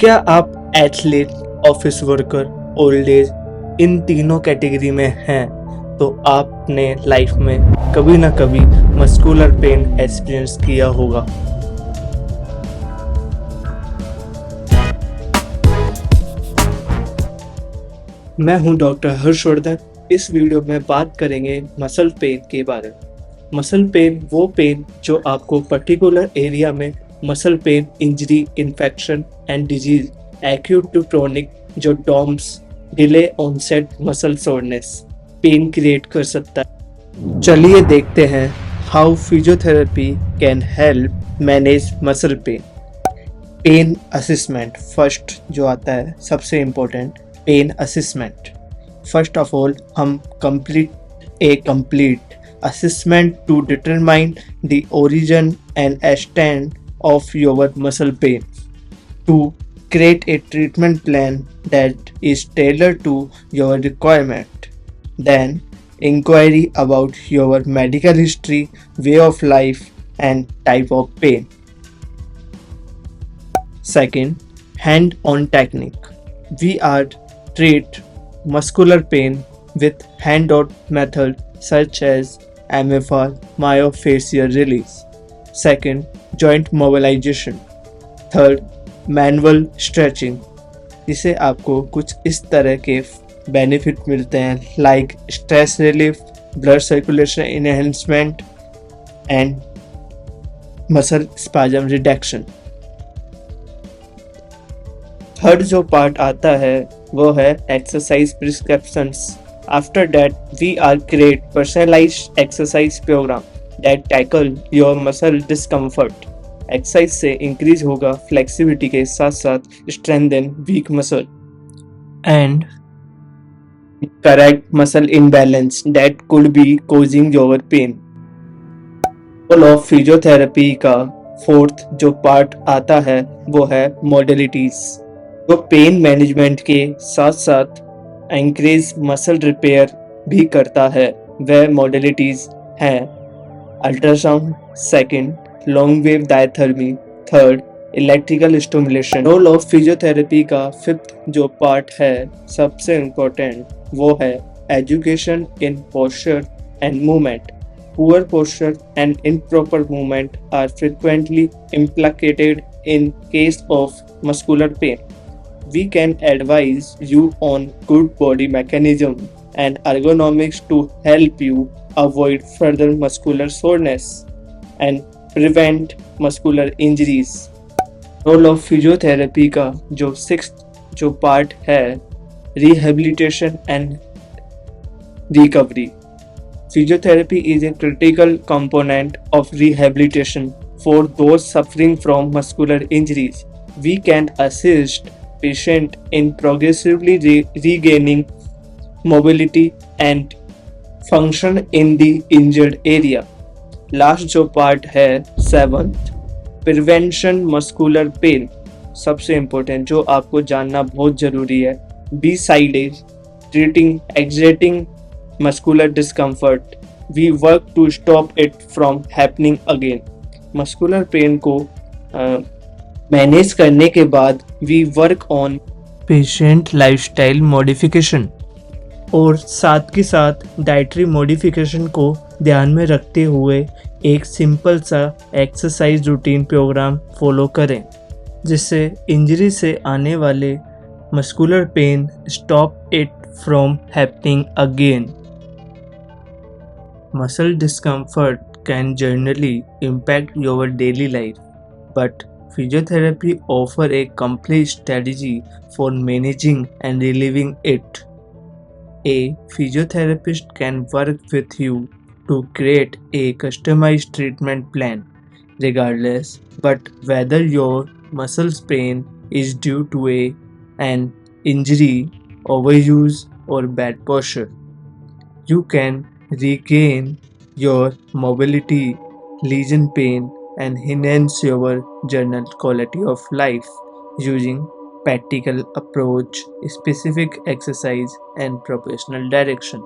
क्या आप athlete, office worker, old age इन तीनों कैटेगरी में हैं तो आपने लाइफ में कभी ना कभी मस्कुलर पेन एक्सपीरियंस किया होगा। मैं हूं डॉक्टर हर्षवर्धन। इस वीडियो में बात करेंगे मसल पेन के बारे में। मसल पेन वो पेन जो आपको पर्टिकुलर एरिया में muscle pain, injury, infection and disease, acute to chronic, जो DOMS, delay onset muscle soreness pain create कर सकता है। चलिए देखते हैं how physiotherapy can help manage muscle pain. Pain assessment first जो आता है, सबसे important pain assessment. First of all हम complete assessment to determine the origin and extent of your muscle pain, to create a treatment plan that is tailored to your requirement. Then inquiry about your medical history, way of life and type of pain. Second, hand-on technique. We are treat muscular pain with hand-on method such as MFR, myofascial release. Second, joint mobilization. Third, manual stretching. इससे आपको कुछ इस तरह के benefit मिलते हैं, like stress relief, blood circulation enhancement and muscle spasm reduction. Third जो part आता है वो है exercise prescriptions. After that, we are create personalized exercise program that tackle your muscle discomfort. Exercise से इंक्रीज होगा फ्लेक्सिबिलिटी के साथ साथ strengthen weak muscle and correct muscle imbalance that could be causing your pain. Goal of physiotherapy का fourth जो part आता है वो है मॉडलिटीज, जो पेन मैनेजमेंट के साथ साथ एंकरेज मसल रिपेयर भी करता है। वह मॉडलिटीज हैं ultrasound, second long wave diathermy, third electrical stimulation. Role of physiotherapy का फिफ्थ जो पार्ट है, सबसे इम्पोर्टेंट, वो है education in posture and movement. Poor posture and improper movement are frequently implicated in case of muscular pain. We can advise you on good body mechanism and ergonomics to help you avoid further muscular soreness and prevent muscular injuries. Role of physiotherapy का जो sixth जो part है, rehabilitation and recovery. Physiotherapy is a critical component of rehabilitation for those suffering from muscular injuries. We can assist patient in progressively regaining mobility and function in the injured area. Last जो part है seventh, prevention muscular pain, सबसे important जो आपको जानना बहुत जरूरी है। Besides treating exerting muscular discomfort, we work to stop it from happening again. Muscular pain को मैनेज करने के बाद we work on patient lifestyle modification और साथ के साथ डाइटरी मॉडिफिकेशन को ध्यान में रखते हुए एक सिंपल सा एक्सरसाइज रूटीन प्रोग्राम फॉलो करें, जिससे इंजरी से आने वाले muscular pain stop it from happening again. Muscle discomfort can generally impact your daily life, but physiotherapy offers a complete strategy for managing and relieving it. A physiotherapist can work with you to create a customized treatment plan, regardless but whether your muscle pain is due to an injury, overuse, or bad posture. You can regain your mobility, lesion pain, and enhance your general quality of life using practical approach, specific exercise, and professional direction.